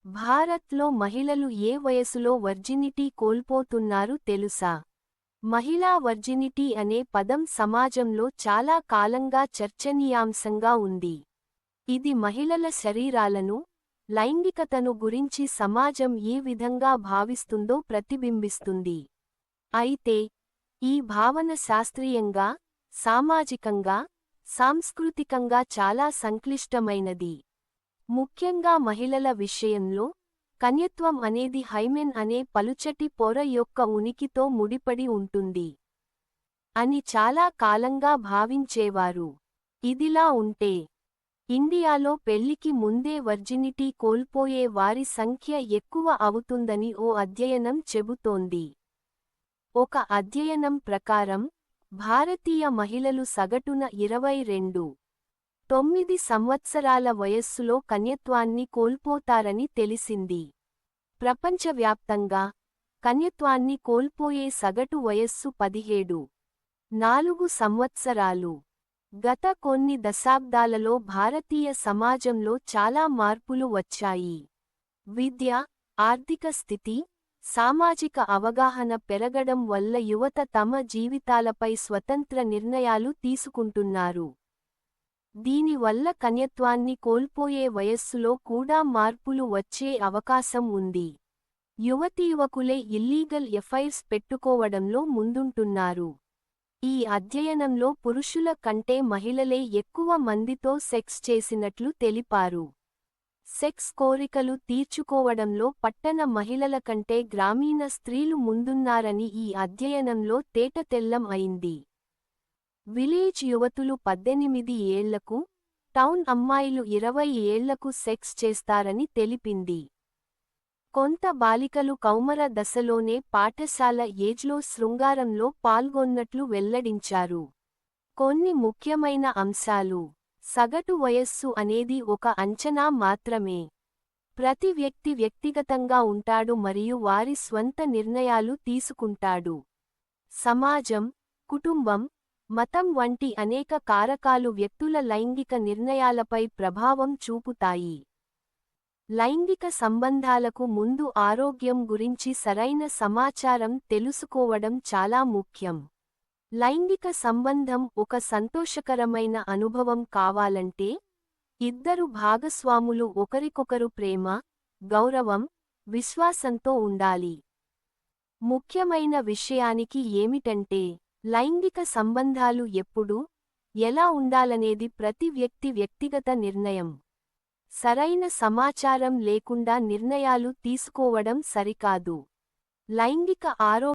భారత్లో మహిళలు ఏ వయసులో వర్జినిటీ కోల్పోతున్నారు తెలుసా? మహిళా వర్జినిటీ అనే పదం సమాజంలో చాలా కాలంగా చర్చనీయాంశంగా ఉంది. ఇది మహిళల శరీరాలను, లైంగికతను గురించి సమాజం ఏ విధంగా భావిస్తుందో ప్రతిబింబిస్తుంది. అయితే, ఈ భావన శాస్త్రీయంగా, సామాజికంగా, సాంస్కృతికంగా చాలా సంక్లిష్టమైనది. ముఖ్యంగా మహిళల విషయంలో, కన్యత్వం అనేది హైమెన్ అనే పలుచటి పొర యొక్క ఉనికితో ముడిపడి ఉంటుంది అని చాలా కాలంగా భావించేవారు. ఇదిలా ఉంటే, ఇండియాలో పెళ్లికి ముందే వర్జినిటీ కోల్పోయే వారి సంఖ్య ఎక్కువ అవుతుందని ఓ అధ్యయనం చెబుతోంది. ఒక అధ్యయనం ప్రకారం, భారతీయ మహిళలు సగటున 22.9 సంవత్సరాల వయస్సులో కన్యత్వాన్ని కోల్పోతారని తెలిసింది. ప్రపంచవ్యాప్తంగా, కన్యత్వాన్ని కోల్పోయే సగటు వయస్సు 17.4 సంవత్సరాలు. గత కొన్ని దశాబ్దాలలో భారతీయ సమాజంలో చాలా మార్పులు వచ్చాయి. విద్య, ఆర్థిక స్థితి, సామాజిక అవగాహన పెరగడం వల్ల యువత తమ జీవితాలపై స్వతంత్ర నిర్ణయాలు తీసుకుంటున్నారు. దీనివల్ల కన్యత్వాన్ని కోల్పోయే వయస్సులో కూడా మార్పులు వచ్చే అవకాశం ఉంది. యువతీయువకులే ఇల్లీగల్ ఎఫైర్స్ పెట్టుకోవడంలో ముందుంటున్నారు. ఈ అధ్యయనంలో పురుషుల కంటే మహిళలే ఎక్కువ మందితో సెక్స్ చేసినట్లు తెలిపారు. సెక్స్ కోరికలు తీర్చుకోవడంలో పట్టణ మహిళల కంటే గ్రామీణ స్త్రీలు ముందున్నారని ఈ అధ్యయనంలో తేటతెల్లం అయింది. విలేజ్ యువతులు 18 ఏళ్లకు, టౌన్ అమ్మాయిలు 20 ఏళ్లకు సెక్స్ చేస్తారని తెలిపింది. కొంత బాలికలు కౌమార దశలోనే పాఠశాల ఏజ్లో శృంగారంలో పాల్గొన్నట్లు వెల్లడించారు. కొన్ని ముఖ్యమైన అంశాలు. సగటు వయస్సు అనేది ఒక అంచనా మాత్రమే. ప్రతి వ్యక్తి వ్యక్తిగతంగా ఉంటాడు మరియు వారి స్వంత నిర్ణయాలు తీసుకుంటాడు. సమాజం, కుటుంబం, మతం వంటి అనేక కారకాలు వ్యక్తుల లైంగిక నిర్ణయాలపై ప్రభావం చూపుతాయి. లైంగిక సంబంధాలకు ముందు ఆరోగ్యం గురించి సరైన సమాచారం తెలుసుకోవడం చాలా ముఖ్యం. లైంగిక సంబంధం ఒక సంతోషకరమైన అనుభవం కావాలంటే, ఇద్దరు భాగస్వాములు ఒకరికొకరు ప్రేమ, గౌరవం, విశ్వాసంతో ఉండాలి. ముఖ్యమైన విషయానికి ఏమిటంటే, లైంగిక సంబంధాలు ఎప్పుడు, ఎలా ఉండాలనేది ప్రతి వ్యక్తి వ్యక్తిగత నిర్ణయం. సరైన సమాచారం లేకుండా నిర్ణయాలు తీసుకోవడం సరికాదు. లైంగిక ఆరోగ్యం